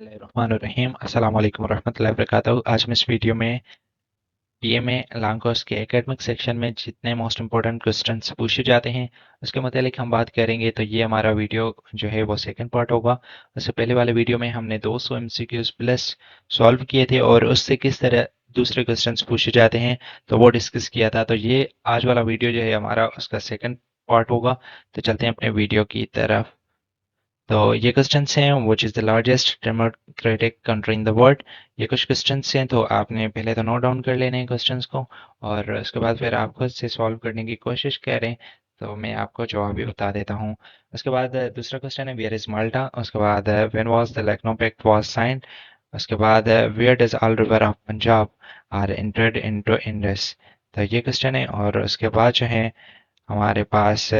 बिस्मिल्लाहिर्रहमानिर्रहीम अस्सलाम वालेकुम रहमतुल्लाहि वबरकातुहू। आज हम इस वीडियो में पीएमए लॉन्ग कोर्स के एकेडमिक सेक्शन में जितने मोस्ट इंपॉर्टेंट क्वेश्चंस पूछे जाते हैं उसके मुतालिक हम बात करेंगे। तो ये हमारा वीडियो जो है वो सेकंड पार्ट होगा। उससे पहले वाले वीडियो में हमने 200 एमसीक्यूज प्लस सॉल्व किए थे और उससे किस तरह दूसरे क्वेश्चंस पूछे जाते हैं तो वो डिस्कस किया था। तो ये आज वाला वीडियो जो है हमारा उसका सेकंड पार्ट होगा। तो चलते हैं अपने वीडियो की तरफ। तो ये क्वेश्चंस हैं which is the largest democratic country in the world. ये कुछ क्वेश्चंस हैं तो आपने पहले तो नोट डाउन कर लेने हैं क्वेश्चंस को और उसके बाद फिर आप खुद से सॉल्व करने की कोशिश करें तो मैं आपको जवाब भी बता देता हूँ। उसके बाद दूसरा क्वेश्चन है वेयर इज माल्टा। उसके बाद when was the Lucknow pact was signed. उसके बाद where does all river of Punjab are entered into Indus. तो ये क्वेश्चन है और उसके बाद जो है हमारे पास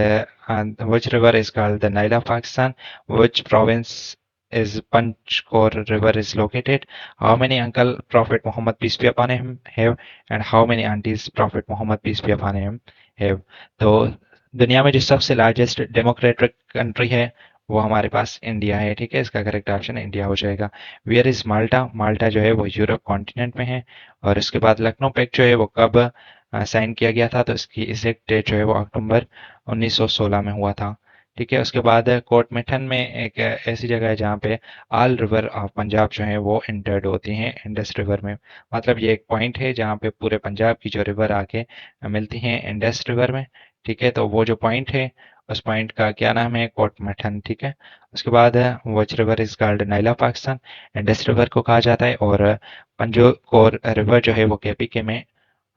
which river is called the Nile of Pakistan? Which province is Panchkor river is located? How many uncle Prophet Muhammad peace be upon him have and how many aunties Prophet Muhammad peace be upon him have? तो दुनिया में जो सबसे largest democratic country है वो हमारे पास India है। ठीक है, इसका करेक्ट ऑप्शन इंडिया हो जाएगा। वियर इज माल्टा। माल्टा जो है वो यूरोप कॉन्टिनेंट में है। और उसके बाद लखनऊ पैक्ट जो है वो कब साइन किया गया था तो इसकी एग्जैक्ट डेट जो है वो अक्टूबर 1916 में हुआ था। ठीक है, उसके बाद कोट मिठन में एक ऐसी जगह है जहाँ पे आल रिवर ऑफ पंजाब जो है वो इंटर्ड होती हैं इंडस रिवर में। मतलब ये एक पॉइंट है जहाँ पे पूरे पंजाब की जो रिवर आके मिलती हैं इंडस रिवर में। ठीक है, तो वो जो पॉइंट है उस पॉइंट का क्या नाम है, कोट मिठन। ठीक है, उसके बाद which river is called Nile of Pakistan. Indus river को कहा जाता है और पंजो कोर रिवर जो है वो केपीके में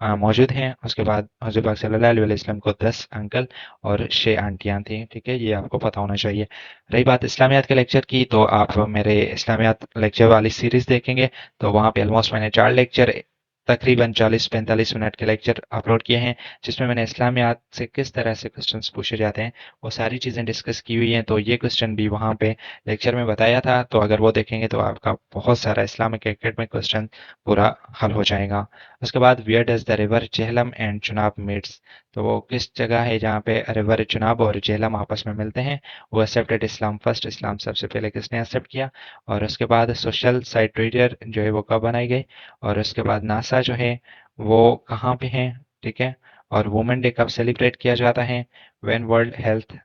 मौजूद हैं। उसके बाद हज़रत पाक सल्लल्लाहु अलैहि वसल्लम को 10 अंकल और 6 आंटियां थी। ठीक है, ये आपको पता होना चाहिए। रही बात इस्लामियात के लेक्चर की तो आप मेरे इस्लामियात लेक्चर वाली सीरीज देखेंगे तो वहाँ पे ऑलमोस्ट मैंने 4 लेक्चर तकरीबन 40-45 मिनट के लेक्चर अपलोड किए हैं जिसमें मैंने इस्लामियात से किस तरह से क्वेश्चंस पूछे जाते हैं वो सारी चीज़ें डिस्कस की हुई हैं। तो ये क्वेश्चन भी वहाँ पे लेक्चर में बताया था, तो अगर वो देखेंगे तो आपका बहुत सारा इस्लामिक एकेडमिक क्वेश्चन पूरा हल हो जाएगा। उसके बाद where does the river Jhelum and Chenab meets. तो वो किस जगह है जहाँ पे रिवर चुनाब और झेलम आपस में मिलते हैं। वो एक्सेप्टेड इस्लाम फर्स्ट। इस्लाम सबसे पहले किसने एक्सेप्ट किया। और उसके बाद सोशल साइट ट्विटर जो है वो कब बनाई गई। और उसके बाद नासा जो है वो कहाँ पे है। ठीक है, और वुमेन डे कब सेलिब्रेट किया जाता है। व्हेन वर्ल्ड हेल्थ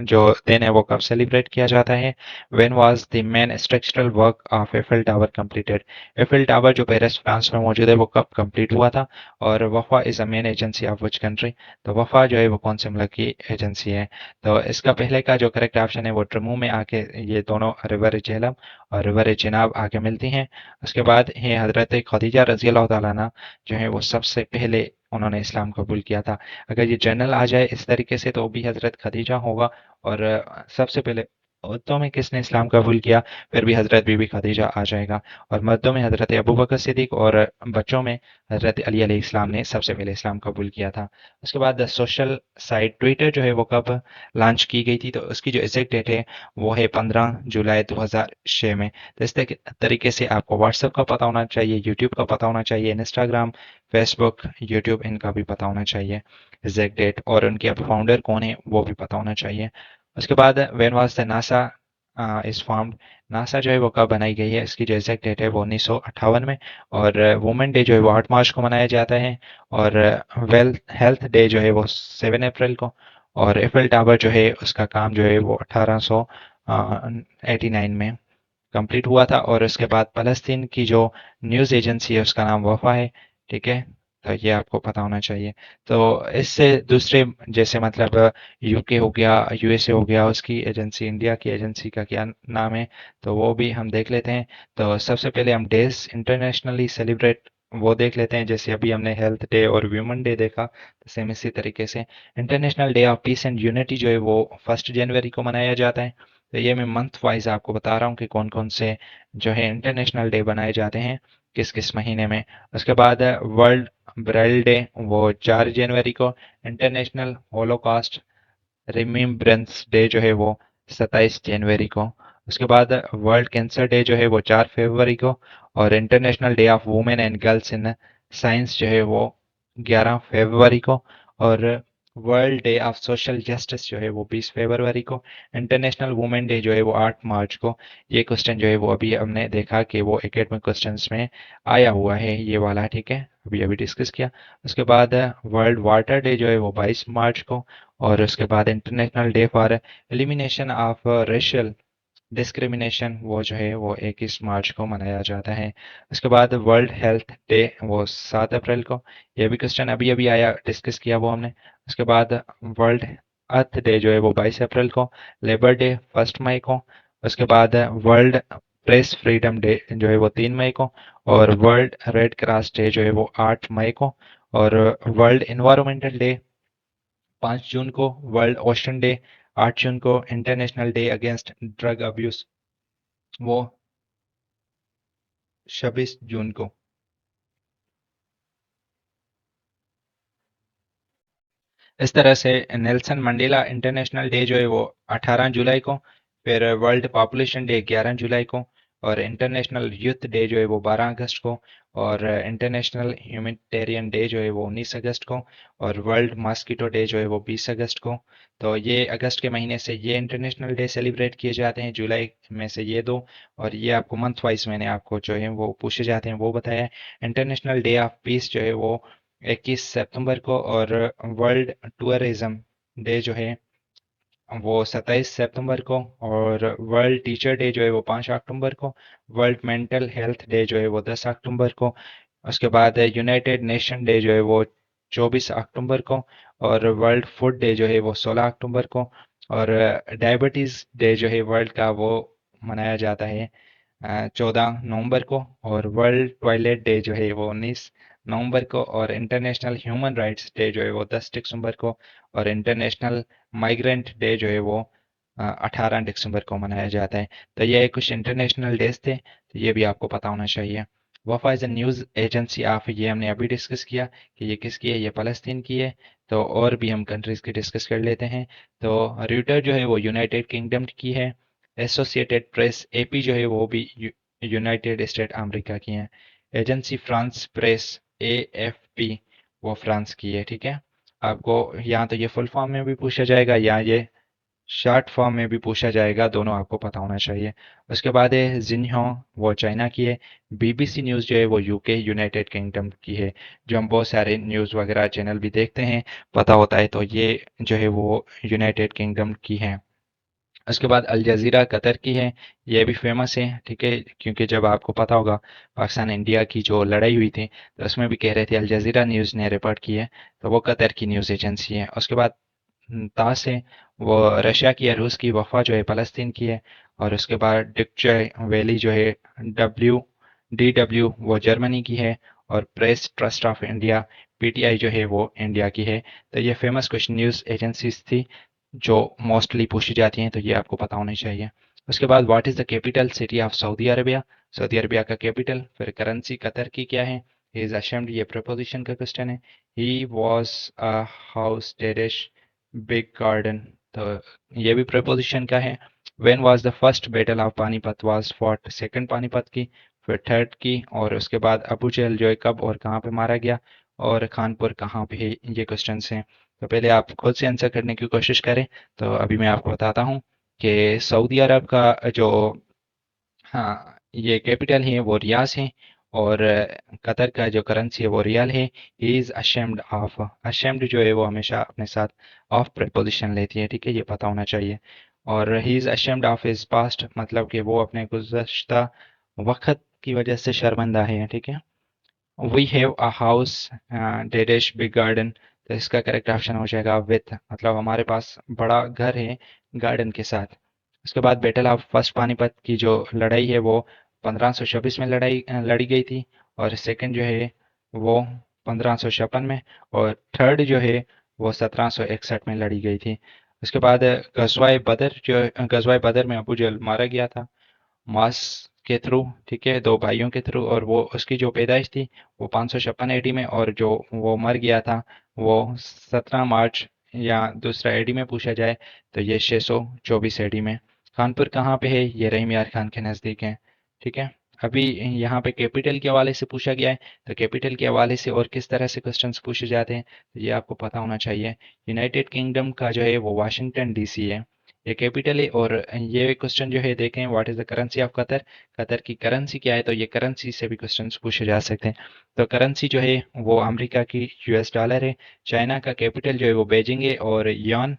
जो दिन है वो कब सेलिब्रेट किया जाता है। When was the main structural work of Eiffel tower completed. Eiffel tower जो पेरिस फ्रांस में मौजूद है वो कब कंप्लीट हुआ था। और वफा is a main agency of which country. तो वफा जो है वो कौन से मुल्क की एजेंसी है। तो इसका पहले का जो करेक्ट ऑप्शन है वो जम्मू में आके ये दोनों रिवर झेलम और रिवर चिनाब आके मिलती हैं। उसके बाद है हजरत खदीजा रजी अल्लाह तआला अन्हा जो है वो सबसे पहले उन्होंने इस्लाम कबूल किया था। अगर ये जनरल आ जाए इस तरीके से तो भी हजरत खदीजा होगा। और सबसे पहले औरतों में किसने इस्लाम कबूल किया फिर भी हजरत बीबी खदीजा आ जाएगा। और मर्दों में हजरत अबू बकर सिद्दीक और बच्चों में हजरत अली अलैहिस्सलाम ने सबसे पहले इस्लाम कबूल किया था। उसके बाद सोशल साइट ट्विटर जो है वो कब लॉन्च की गई थी तो उसकी जो एग्जैक्ट डेट है वो है 15 जुलाई 2006 में। तो इस तरीके से आपको व्हाट्सएप का पता होना चाहिए, यूट्यूब का पता होना चाहिए, इंस्टाग्राम, फेसबुक, यूट्यूब इनका भी पता होना चाहिए एग्जैक्ट डेट, और उनके फाउंडर कौन है वो भी पता होना चाहिए। उसके बाद when was the NASA is formed. NASA जो है वो कब बनाई गई है, इसकी जो एग्जैक्ट डेट है वो 1958 में। और वुमेन डे जो है वो 8 मार्च को मनाया जाता है। और वेल्थ हेल्थ डे जो है वो 7 अप्रैल को। और एफिल टावर जो है उसका काम जो है वो 1889 में कंप्लीट हुआ था। और उसके बाद फ़लस्तीन की जो न्यूज़ एजेंसी है उसका नाम वफ़ा है। ठीक है, तो ये आपको पता होना चाहिए। तो इससे दूसरे जैसे मतलब यूके हो गया, यूएसए हो गया, उसकी एजेंसी, इंडिया की एजेंसी का क्या नाम है तो वो भी हम देख लेते हैं। तो सबसे पहले हम डेज इंटरनेशनली सेलिब्रेट वो देख लेते हैं। जैसे अभी हमने हेल्थ डे और व्यूमन डे देखा तो सेम इसी तरीके से international day of peace and unity जो है वो 1 जनवरी को मनाया जाता है। तो ये मैं मंथ वाइज आपको बता रहा हूँ कि कौन कौन से जो है इंटरनेशनल डे बनाए जाते हैं किस किस महीने में। उसके बाद वर्ल्ड ब्रेल डे वो 4 जनवरी को। इंटरनेशनल होलोकॉस्ट रिमेम्बरेंस डे जो है वो 27 जनवरी को। उसके बाद वर्ल्ड कैंसर डे जो है वो 4 फरवरी को। और international day of women and girls in science जो है वो 11 फरवरी को। और world day of social justice जो है वो 20 फरवरी को। इंटरनेशनल वुमेन डे जो है वो 8 मार्च को। ये क्वेश्चन जो है वो अभी हमने देखा कि वो एकेडमिक क्वेश्चंस में आया हुआ है, ये वाला, ठीक है, अभी अभी डिस्कस किया। उसके बाद वर्ल्ड वाटर डे जो है वो 22 मार्च को। और उसके बाद international day for elimination of racial discrimination वो जो है वो 21 मार्च को मनाया जाता है। उसके बाद वर्ल्ड हेल्थ डे वो 7 अप्रैल को। ये भी क्वेश्चन अभी अभी आया, डिस्कस किया वो हमने। उसके बाद वर्ल्ड अर्थ डे जो है वो 22 अप्रैल को। लेबर डे 1 मई को। उसके बाद वर्ल्ड प्रेस फ्रीडम डे जो है वो 3 मई को। और वर्ल्ड रेड क्रॉस डे जो है वो 8 मई को। और वर्ल्ड इन्वायरमेंटल डे 5 जून को। वर्ल्ड ओशन डे 8 जून को। International day against drug abuse वो 26 जून को। इस तरह से नेल्सन मंडेला इंटरनेशनल डे जो है वो 18 जुलाई को। फिर वर्ल्ड पॉपुलेशन डे 11 जुलाई को। और इंटरनेशनल यूथ डे जो है वो 12 अगस्त को। और इंटरनेशनल ह्यूमैनिटेरियन डे जो है वो 19 अगस्त को। और वर्ल्ड मॉस्किटो डे जो है वो 20 अगस्त को। तो ये अगस्त के महीने से ये इंटरनेशनल डे सेलिब्रेट किए जाते हैं, जुलाई में से ये दो। और ये आपको मंथ वाइज मैंने आपको जो है वो पूछे जाते हैं वो बताया है। इंटरनेशनल डे ऑफ पीस जो है वो 21 सितंबर को। और वर्ल्ड टूरिज्म डे जो है वो 27 सितंबर को। और वर्ल्ड टीचर डे जो है वो 5 अक्टूबर को। वर्ल्ड मेंटल हेल्थ डे जो है वो 10 अक्टूबर को। उसके बाद यूनाइटेड नेशन डे जो है वो 24 अक्टूबर को। और वर्ल्ड फूड डे जो है वो 16 अक्टूबर को। और डायबिटीज डे जो है वर्ल्ड का वो मनाया जाता है 14 नवंबर को। और वर्ल्ड टॉयलेट डे जो है वो 19 नवंबर को। और इंटरनेशनल ह्यूमन राइट्स डे जो है वो 10 दिसंबर को। और इंटरनेशनल माइग्रेंट डे जो है वो 18 दिसंबर को मनाया जाता है। तो ये कुछ इंटरनेशनल डेज थे, तो ये भी आपको पता होना चाहिए। वफा is a news agency of, ये हमने अभी डिस्कस किया कि ये किसकी है, ये फ़लस्तीन की है। तो और भी हम कंट्रीज़ की डिस्कस कर लेते हैं। तो रॉयटर्स जो है वो यूनाइटेड किंगडम की है। एसोसिएटेड प्रेस एपी जो है वो भी यूनाइटेड स्टेट अमेरिका की हैं। एजेंसी फ्रांस प्रेस एएफपी वो फ्रांस की है, ठीक है। आपको यहाँ तो ये फुल फॉर्म में भी पूछा जाएगा या ये शॉर्ट फॉर्म में भी पूछा जाएगा, दोनों आपको पता होना चाहिए। उसके बाद है जिन्हों, वो चाइना की है। बीबीसी न्यूज़ जो है वो यूके यूनाइटेड किंगडम की है। जो हम बहुत सारे न्यूज़ वगैरह चैनल भी देखते हैं, पता होता है, तो ये जो है वो यूनाइटेड किंगडम की है। उसके बाद अल जज़ीरा कतर की है। ये भी फेमस है, ठीक है, क्योंकि जब आपको पता होगा पाकिस्तान इंडिया की जो लड़ाई हुई थी, तो उसमें भी कह रहे थे अल जज़ीरा न्यूज़ ने रिपोर्ट की है। तो वो कतर की न्यूज़ एजेंसी है। उसके बाद तास है, वो रशिया की है। रूस की वफा जो है फ़लस्तीन की है। और उसके बाद डिक्चे वैली जो है DW वो जर्मनी की है। और press trust of India PTI जो है वो इंडिया की है। तो ये फेमस कुछ न्यूज़ एजेंसीज थी जो मोस्टली पूछी जाती हैं, तो ये आपको पता होनी चाहिए। उसके बाद what is the capital city of Saudi Arabia. Saudi Arabia का कैपिटल। फिर करेंसी कतर की क्या है। ही इज़ अशेम्ड, ये प्रपोजिशन का क्वेश्चन है। ही वॉज अ हाउस डेरिश बिग गार्डन, तो ये भी प्रपोजिशन का है। When was the first battle of Panipat was fought, second Panipat की। फिर थर्ड की। और उसके बाद अबू जहल जो है कब और कहाँ पे मारा गया। और खानपुर कहाँ पे है, ये क्वेश्चन हैं। तो पहले आप खुद से आंसर करने की कोशिश करें। तो अभी मैं आपको बताता हूँ कि सऊदी अरब का जो, हाँ, ये कैपिटल है वो रियाज है। और कतर का जो करेंसी है वो रियाल है। He is ashamed of, ashamed जो है वो हमेशा अपने साथ ऑफ प्रपोजिशन लेती है, ठीक है, ये पता होना चाहिए। और ही is ashamed of his past, मतलब कि वो अपने गुज़श्ता वक्त की वजह से शर्मिंदा है, ठीक है। वी हैव अ हाउस डेडिश बिग गार्डन, तो इसका करेक्ट ऑप्शन हो जाएगा विथ, मतलब हमारे पास बड़ा घर है गार्डन के साथ। उसके बाद बैटल ऑफ फर्स्ट पानीपत की जो लड़ाई है वो 1526 में लड़ी गई थी। और सेकंड जो है वो 1556 में। और थर्ड जो है वो 1761 में लड़ी गई थी। उसके बाद गजवाए बदर, जो गजवाए बदर में अबू जहल मारा गया था मास के थ्रू, ठीक है, दो भाइयों के थ्रू। और वो उसकी जो पैदाइश थी वो 556 एडी में। और जो वो मर गया था वो 17 मार्च, या दूसरा एडी में पूछा जाए तो ये 624 एडी में। कानपुर कहाँ पे है, ये रहीम यार खान के नज़दीक है, ठीक है। अभी यहाँ पे कैपिटल के हवाले से पूछा गया है, तो कैपिटल के हवाले से और किस तरह से क्वेश्चंस पूछे जाते हैं तो ये आपको पता होना चाहिए। यूनाइटेड किंगडम का जो है वो वाशिंगटन डीसी है, ये कैपिटल है। और ये क्वेश्चन जो है देखें, what is the currency of Qatar, Qatar की करेंसी क्या है, तो ये करेंसी से भी क्वेश्चन पूछे जा सकते हैं। तो करेंसी जो है वो अमेरिका की यूएस डॉलर है। चाइना का कैपिटल जो है वो बेजिंग है, और यन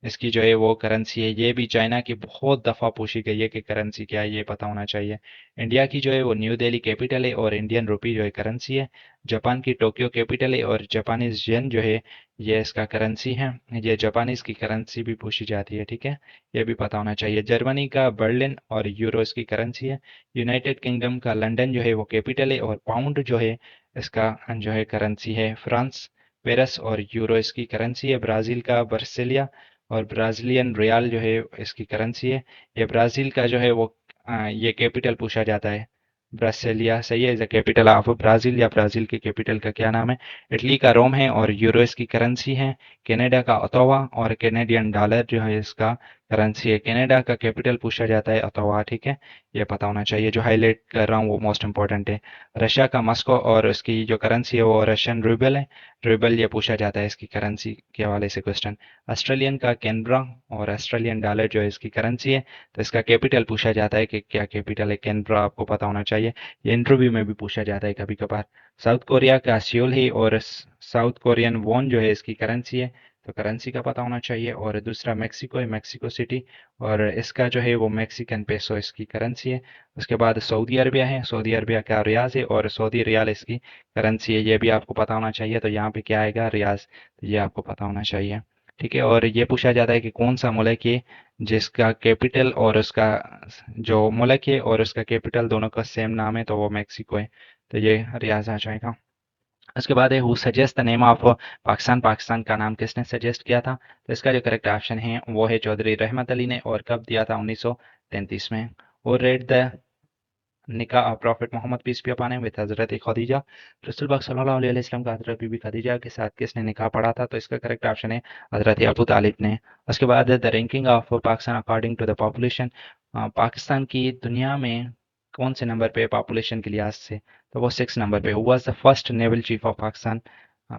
इसकी जो है वो करेंसी है। ये भी चाइना की बहुत दफ़ा पूछी गई है कि करेंसी क्या है, ये पता होना चाहिए। इंडिया की जो है वो न्यू दिल्ली कैपिटल है, और इंडियन रुपी जो है करेंसी है। जापान की टोक्यो कैपिटल है, और जापानीज येन जो है ये इसका करेंसी है। ये जापानीज की करेंसी भी पूछी जाती है, ठीक है, ये भी पता होना चाहिए। जर्मनी का बर्लिन और यूरो इसकी करेंसी है। यूनाइटेड किंगडम का लंदन जो है वो कैपिटल है, और पाउंड जो है इसका जो है करेंसी है। फ्रांस पेरिस और यूरो इसकी करेंसी है। ब्राज़ील का बर्सिलिया और ब्राज़ीलियन रियाल जो है इसकी करेंसी है। ये ब्राज़ील का जो है वो ये कैपिटल पूछा जाता है। ब्रासिलिया सही है, is the capital of Brazil, या ब्राज़ील की कैपिटल का क्या नाम है। इटली का रोम है, और यूरो इसकी करेंसी है। कनाडा का ओटावा और कैनेडियन डॉलर जो है इसका करेंसी है। कनाडा का कैपिटल पूछा जाता है ओटावा, ठीक है, ये पता होना चाहिए। जो हाईलाइट कर रहा हूँ वो मोस्ट इंपॉर्टेंट है। रशिया का मॉस्को और इसकी जो करेंसी है वो रशियन रूबल है। रूबल ये पूछा जाता है इसकी करेंसी के हवाले से क्वेश्चन। ऑस्ट्रेलियन का कैनबरा और ऑस्ट्रेलियन डॉलर जो है इसकी करेंसी है। तो इसका कैपिटल पूछा जाता है कि क्या कैपिटल है कैनबरा, आपको पता होना चाहिए, ये इंटरव्यू में भी पूछा जाता है कभी कभार। साउथ कोरिया का सियोल है, और साउथ कोरियन वॉन जो है इसकी करेंसी है, तो करेंसी का पता होना चाहिए। और दूसरा मेक्सिको है, मेक्सिको सिटी, और इसका जो है वो मैक्सिकन पेसो इसकी करेंसी है। उसके बाद सऊदी अरबिया है, सऊदी अरबिया का रियाज है, और सऊदी रियाल इसकी करेंसी है, ये भी आपको पता होना चाहिए। तो यहाँ पे क्या आएगा, रियाज, तो ये आपको पता होना चाहिए, ठीक है। और ये पूछा जाता है कि कौन सा मुल्क है जिसका कैपिटल और उसका जो मुल्क है और उसका कैपिटल दोनों का सेम नाम है, तो वो मेक्सिको है, तो ये रियाज आ जाएगा। उसके बाद है who suggest the name of Pakistan, Pakistan का नाम किसने सजेस्ट किया था, तो इसका जो करेक्ट ऑप्शन है वो है चौधरी रहमत अली ने, और कब दिया था, 1933 में। और read the nikah of prophet Muhammad peace be upon him with Hazrat Khadija, रसूल पाक सल्लल्लाहु अलैहि वसल्लम का हजरत बीबी खदीजा के साथ किसने निकाह पढ़ा था, तो इसका करेक्ट ऑप्शन है हजरत अबू तालिब ने। उसके बाद the ranking of Pakistan according to the population, Pakistan की दुनिया में कौन से नंबर पे पॉपुलेशन के लिहाज से, तो वो 6 नंबर पे। Who was the first naval chief of Pakistan,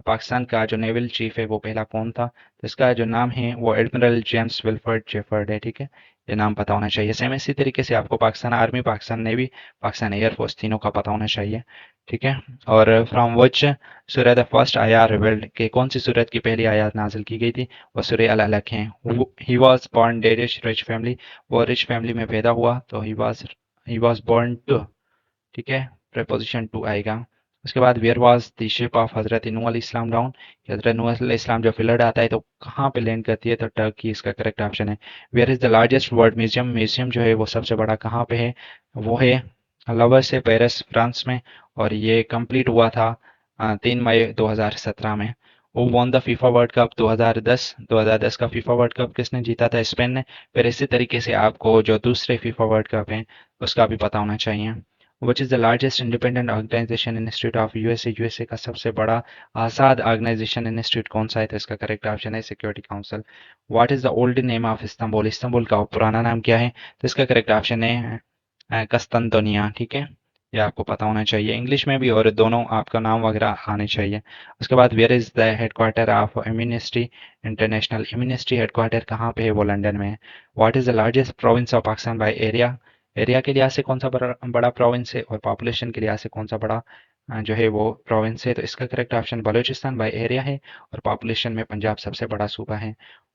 Pakistan का जो नेवल चीफ है वो पहला कौन था, तो इसका जो नाम है वो एडमिरल जेम्स विल्फर्ड जेफर्ड है, ठीक है, ये नाम पता होना चाहिए। सेम इसी तरीके से आपको Pakistan army, Pakistan navy, Pakistan air force तीनों का पता होना चाहिए, ठीक है। और फ्रॉम विच सूरह द फर्स्ट आयात रिवील्ड, के कौन सी सूरत की पहली आयत नाजिल की गई थी, वो सूरह अल अलक है। ही वाज बोर्न डेरिश रिच फैमिली, वो रिच फैमिली में पैदा हुआ, तो ही वाज बोर्न टू, ठीक है, प्रपोजिशन टू आएगा। उसके बाद where was the ship of Hazrat Nuh अलैहिस्सलाम डाउन, हजरत नूह अलैहिस्सलाम जब फ्लड आता है तो कहाँ पे लैंड करती है, तो टर्की इसका करेक्ट ऑप्शन है। Where is the largest world museum, museum जो है वो सबसे बड़ा कहाँ पे है, वो है लवर से पेरिस फ्रांस में, और ये कंप्लीट हुआ था 3 मई 2017 में। वो won the FIFA world cup 2010 का फीफा वर्ल्ड कप किसने जीता था, स्पेन ने। फिर इसी तरीके से आपको जो दूसरे फीफा वर्ल्ड कप हैं उसका भी पता होना चाहिए। Which is the largest independent organization institute of USA, USA का सबसे बड़ा आज़ाद ऑर्गेनाइजेशन इंस्टीट्यूट कौन सा है, तो इसका करेक्ट ऑप्शन है security council. What is the old name of Istanbul, Istanbul का पुराना नाम क्या है, तो इसका करेक्ट ऑप्शन है कस्तंतोनिया, ठीक है, ये आपको पता होना चाहिए इंग्लिश में भी, और दोनों आपका नाम वगैरह आने चाहिए। उसके बाद where is the headquarter of amnesty international, amnesty headquarter कहाँ पे है, वो लंदन में है। What is the largest province of Pakistan by area, area के लिहाज से कौन सा बड़ा प्रोविंस है, और पॉपुलेशन के लिहाज से कौन सा बड़ा जो है वो प्रोविंस है, तो इसका correct option Balochistan by area है, और पॉपुलेशन में पंजाब सबसे बड़ा सूबा है।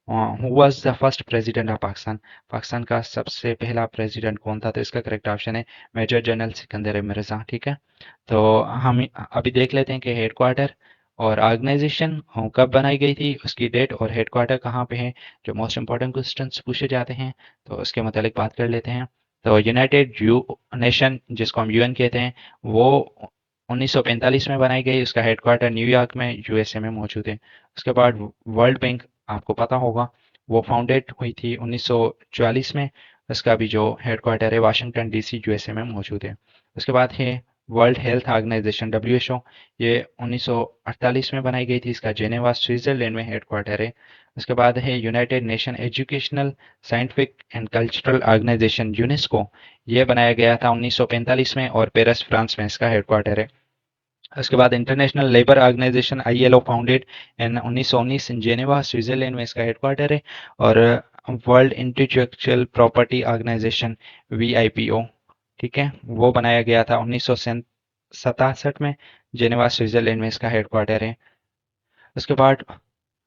Who was the first president of Pakistan, Pakistan का सबसे पहला प्रेसिडेंट कौन था, तो इसका करेक्ट ऑप्शन है मेजर जनरल सिकंदर मिर्जा, ठीक है। तो हम अभी देख लेते हैं कि हेडक्वार्टर और ऑर्गेनाइजेशन कब बनाई गई थी, उसकी डेट, और हेडक्वार्टर कहाँ पे है, जो मोस्ट इंपॉर्टेंट क्वेश्चंस पूछे जाते हैं, तो उसके मतलब बात कर लेते हैं। तो यूनाइटेड यू नेशन जिसको हम यूएन कहते हैं, वो 1945 में बनाई गई, उसका हेडक्वार्टर न्यूयॉर्क में यूएसए में मौजूद है। उसके बाद वर्ल्ड बैंक आपको पता होगा, वो फाउंडेड हुई थी 1944 में, उसका भी जो हेडक्वार्टर है वाशिंगटन डीसी यूएसए में मौजूद है। उसके बाद है वर्ल्ड हेल्थ ऑर्गेनाइजेशन WHO, ये 1948 में बनाई गई थी। इसका जेनेवा स्विट्जरलैंड में हेडक्वार्टर है। उसके बाद है United Nation Educational, Scientific and Cultural Organization UNESCO, ये बनाया गया था 1945 में और पेरिस फ्रांस में इसका हेडक्वार्टर है। उसके बाद International Labour Organization ILO founded in 1919 in Geneva Switzerland में इसका हेडक्वार्टर है। और World Intellectual Property Organization WIPO, ठीक है, वो बनाया गया था 1967 में, जेनेवा स्विट्जरलैंड में इसका हेडक्वार्टर है। उसके बाद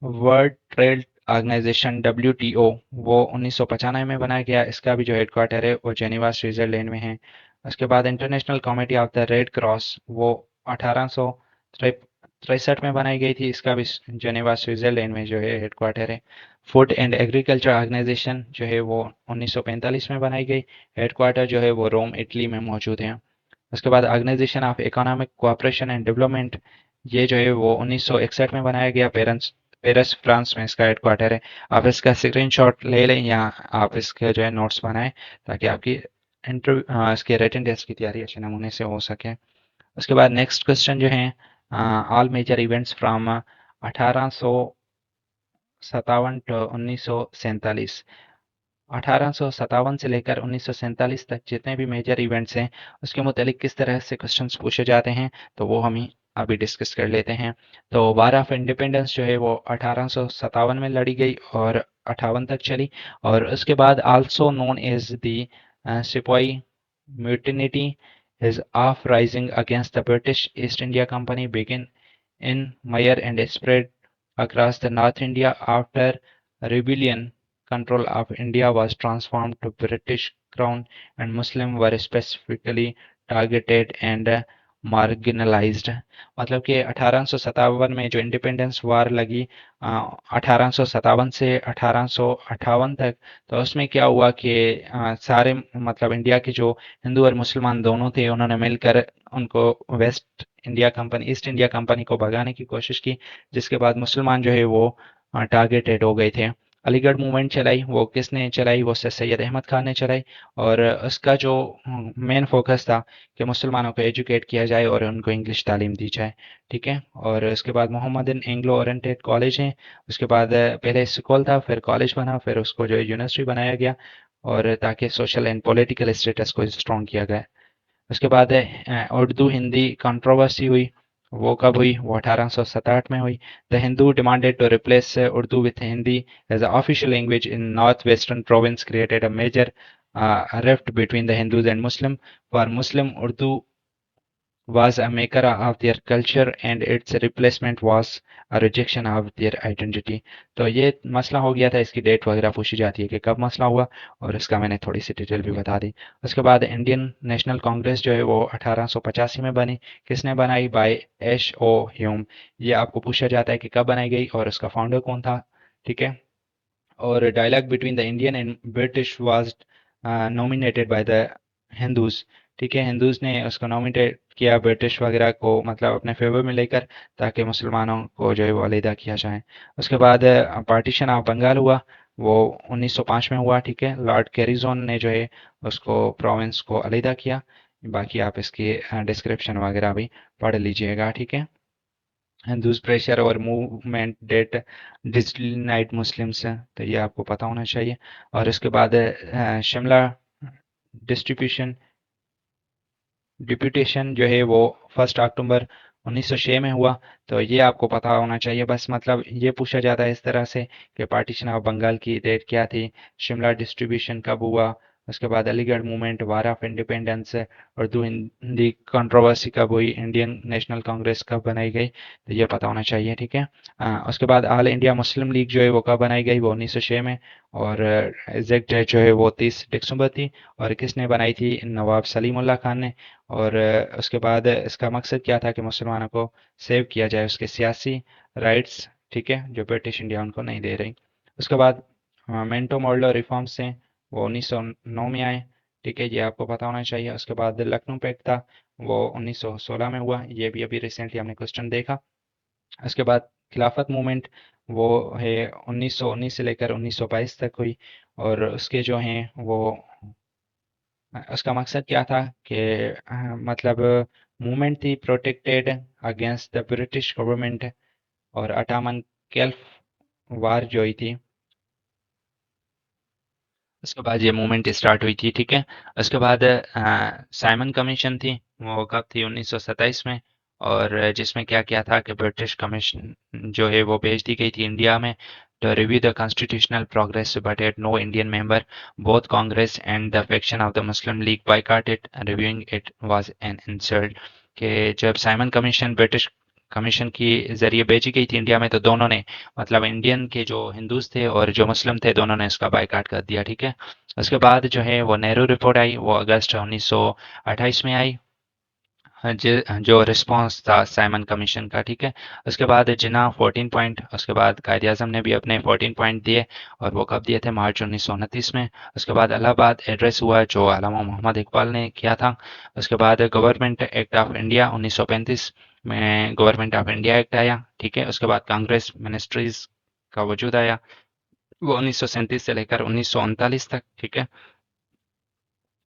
वर्ल्ड ट्रेड ऑर्गेनाइजेशन WTO, वो 1995 में बनाया गया। इसका भी जो हेडक्वार्टर है वो जेनेवा स्विट्जरलैंड में है। उसके बाद international committee of the red cross, वो 1863 में बनाई गई थी। इसका भी जेनेवा स्विट्जरलैंड में जो है हेडक्वार्टर है। फूड एंड एग्रीकल्चर ऑर्गेनाइजेशन जो है वो 1945 में बनाई गई। हेडक्वार्टर जो है वो रोम, इटली में मौजूद है। उसके बाद Organization of Economic Cooperation and Development, ये जो है वो 1961 में बनाया गया। पेरेंट्स पेरिस फ्रांस में इसका हेडक्वार्टर है। आप इसका स्क्रीनशॉट ले लें या आप इसके जो है नोट्स बनाएं, ताकि आपकी इंटरव्यू इसके रिटन टेस्ट की तैयारी अच्छे नमूने से हो सके। उसके बाद नेक्स्ट क्वेश्चन जो है, all major events from 1857 to 1947, 1857 से लेकर 1947 तक जितने भी मेजर इवेंट्स हैं उसके मुतालिक किस तरह से क्वेश्चंस पूछे जाते हैं, तो वो हम अभी डिस्कस कर लेते हैं। तो वार ऑफ इंडिपेंडेंस जो है वो 1857 में लड़ी गई और 58 तक चली। और उसके बाद आल्सो नोन एज द सिपाही म्यूटिनिटी is of rising against the British East India Company began in Mayer and spread across the North India. After rebellion, control of India was transformed to British Crown and Muslims were specifically targeted and marginalized। मतलब कि 1857 में जो independence वार लगी 1857 से 1858 तक, तो उसमें क्या हुआ कि सारे मतलब इंडिया के जो हिंदू और मुसलमान दोनों थे उन्होंने मिलकर उनको waste India company east India company को भगाने की कोशिश की, जिसके बाद मुसलमान जो है वो टारगेटेड हो गए थे। अलीगढ़ मूवमेंट चलाई, वो किसने चलाई? वो सैयद अहमद खान ने चलाई। और उसका जो मेन फोकस था कि मुसलमानों को एजुकेट किया जाए और उनको इंग्लिश तालीम दी जाए, ठीक है। और उसके बाद मोहम्मदन एंग्लो ओरिएंटेड कॉलेज हैं। उसके बाद पहले स्कूल था, फिर कॉलेज बना, फिर उसको जो है यूनिवर्सिटी बनाया गया, और ताकि सोशल एंड पॉलिटिकल स्टेटस को स्ट्रॉन्ग किया गया। उसके बाद उर्दू हिंदी कंट्रोवर्सी हुई। वो कब हुई? वो 1867 में हुई। The Hindu demanded to replace Urdu with Hindi as a official language in north western province, created a major rift between the Hindus and Muslim. For Muslim, Urdu was a maker of their culture and its replacement was a rejection of their identity। तो ये मसला हो गया था। इसकी date वगैरह पूछी जाती है कि कब मसला हुआ, और इसका मैंने थोड़ी सी डिटेल भी बता दी। उसके बाद इंडियन नेशनल कांग्रेस जो है वो 1885 में बनी। किसने बनाई? By H.O. ह्यूम। ये आपको पूछा जाता है कि कब बनाई गई और उसका फाउंडर कौन था, ठीक है। और dialogue between the Indian and British was nominated by the Hindus, ठीक है। हिंदूज ने उसको नॉमिनेट किया ब्रिटिश वगैरह को, मतलब अपने फेवर में लेकर, ताकि मुसलमानों को जो है वो अलहदा किया जाए। उसके बाद पार्टीशन ऑफ बंगाल हुआ, वो 1905 में हुआ, ठीक है। लॉर्ड कैरिजन ने जो है उसको प्रोविंस को अलहदा किया। बाकी आप इसकी डिस्क्रिप्शन वगैरह भी पढ़ लीजिएगा, ठीक है। हिंदूज प्रेशर और मूवमेंट डेट डिस्क्लिनाइट मुस्लिम्स हैं, तो ये आपको पता होना चाहिए। और इसके बाद शिमला डिस्ट्रीब्यूशन डिप्यूटेशन जो है वो 1 अक्टूबर 1906 में हुआ। तो ये आपको पता होना चाहिए बस। मतलब ये पूछा जाता है इस तरह से कि पार्टीशन ऑफ बंगाल की डेट क्या थी, शिमला डिस्ट्रीब्यूशन कब हुआ, उसके बाद Aligarh movement, war of independence, Urdu Hindi controversy कब हुई, इंडियन नेशनल कांग्रेस कब बनाई गई, तो ये पता होना चाहिए, ठीक है। उसके बाद ऑल इंडिया मुस्लिम लीग जो है वो कब बनाई गई? वो 1906 में। और एग्जैक्ट डेट जो है वो 30 दिसंबर थी। और किसने बनाई थी? नवाब सलीमुल्लाह खान ने। और उसके बाद इसका मकसद क्या था कि मुसलमानों को सेव किया जाए, उसके सियासी राइट्स, ठीक है, जो ब्रिटिश इंडिया उनको नहीं दे रही। उसके बाद मेंटो मॉडलो रिफॉर्म्स हैं, वो 1909 में आए, ठीक है, ये आपको पता होना चाहिए। उसके बाद लखनऊ पैक्ट था, वो 1916 में हुआ, ये भी अभी रिसेंटली हमने क्वेश्चन देखा। उसके बाद खिलाफत मूवमेंट, वो है 1919 से लेकर 1922 तक हुई। और उसके जो हैं वो उसका मकसद क्या था कि मतलब मूवमेंट थी protected against the British government और अटामन गल्फ वार जो हुई थी उसके बाद ये मूवमेंट स्टार्ट हुई थी, ठीक है। उसके बाद साइमन कमीशन थी, वो कब थी 1927 में, और जिसमें क्या किया था कि ब्रिटिश कमीशन जो है वो भेज दी गई थी इंडिया में to review the constitutional progress but had no Indian member. Both Congress and the faction of the Muslim League boycotted. Reviewing it was an insult कि जब साइमन कमीशन ब्रिटिश कमीशन की जरिए भेजी गई थी इंडिया में तो दोनों ने मतलब इंडियन के जो हिंदूज थे और जो मुस्लिम थे दोनों ने इसका बायकाट कर दिया, ठीक है। उसके बाद जो है वो नेहरू रिपोर्ट आई, वो अगस्त 1928 में आई, जो रिस्पॉन्स था साइमन कमीशन का, ठीक है। उसके बाद जिना 14 पॉइंट, उसके बाद कायद आजम ने भी अपने 14 पॉइंट दिए और वो कब दिए थे, मार्च 1929 में। उसके बाद इलाहाबाद एड्रेस हुआ जो अल्लामा मोहम्मद इकबाल ने किया था। उसके बाद गवर्नमेंट एक्ट ऑफ इंडिया 1935 में गवर्नमेंट ऑफ इंडिया एक्ट आया, ठीक है। उसके बाद कांग्रेस मिनिस्ट्रीज का वजूद आया, वो 1937 से लेकर 1939 तक, ठीक है।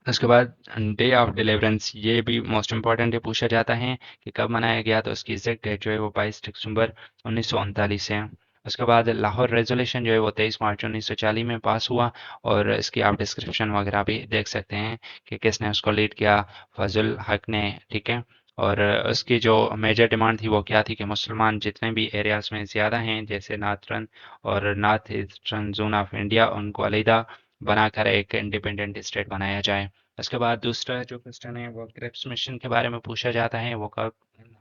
उसके बाद डे ऑफ डिलीवरेंस, ये भी मोस्ट इम्पॉर्टेंट है, पूछा जाता है कि कब मनाया गया, तो उसकी एग्जैक्ट डेट जो है वो 22 दिसंबर 1939 है। उसके बाद लाहौर रेजोल्यूशन जो है वो 23 मार्च 1940 में पास हुआ, और इसकी आप डिस्क्रिप्शन वगैरह भी देख सकते हैं कि किसने उसको लीड किया, फजल हक ने, ठीक है। और उसकी जो मेजर डिमांड थी वो क्या थी कि मुसलमान जितने भी एरियाज में ज़्यादा हैं जैसे नार्थरन और north eastern zone of India, उनको अलहदा बनाकर एक इंडिपेंडेंट स्टेट बनाया जाए। उसके बाद दूसरा जो क्वेश्चन है वो क्रिप्स मिशन के बारे में पूछा जाता है, वो कब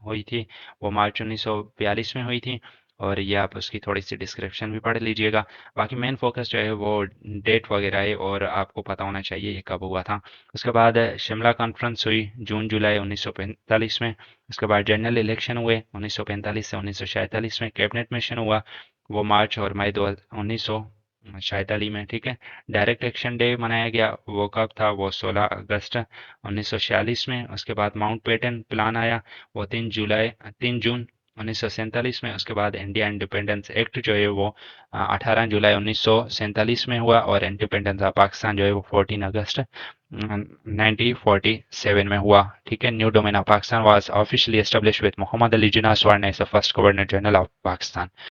हुई थी, वो मार्च 1942 में हुई थी, और ये आप उसकी थोड़ी सी डिस्क्रिप्शन भी पढ़ लीजिएगा। बाकी मेन फोकस जो है वो डेट वगैरह है और आपको पता होना चाहिए ये कब हुआ था। उसके बाद शिमला कॉन्फ्रेंस हुई जून जुलाई 1945 में। उसके बाद जनरल इलेक्शन हुए 1945 से 1947 में। कैबिनेट मिशन हुआ, वो मार्च और मई 1947 में, ठीक है। डायरेक्ट एक्शन डे मनाया गया, वो कब था, वो 16 अगस्त 1946 में। उसके बाद माउंट बेटन प्लान आया, वो 3 जून 1947 में। उसके बाद इंडिया इंडिपेंडेंस एक्ट जो है वो 18 जुलाई 1947 में हुआ, और इंडिपेंडेंस ऑफ पाकिस्तान जो है वो 14 अगस्त 1947 में हुआ, ठीक है। New dominion of Pakistan was officially establish with Muhammad Ali Jinnah sworn as the first governor general of Pakistan.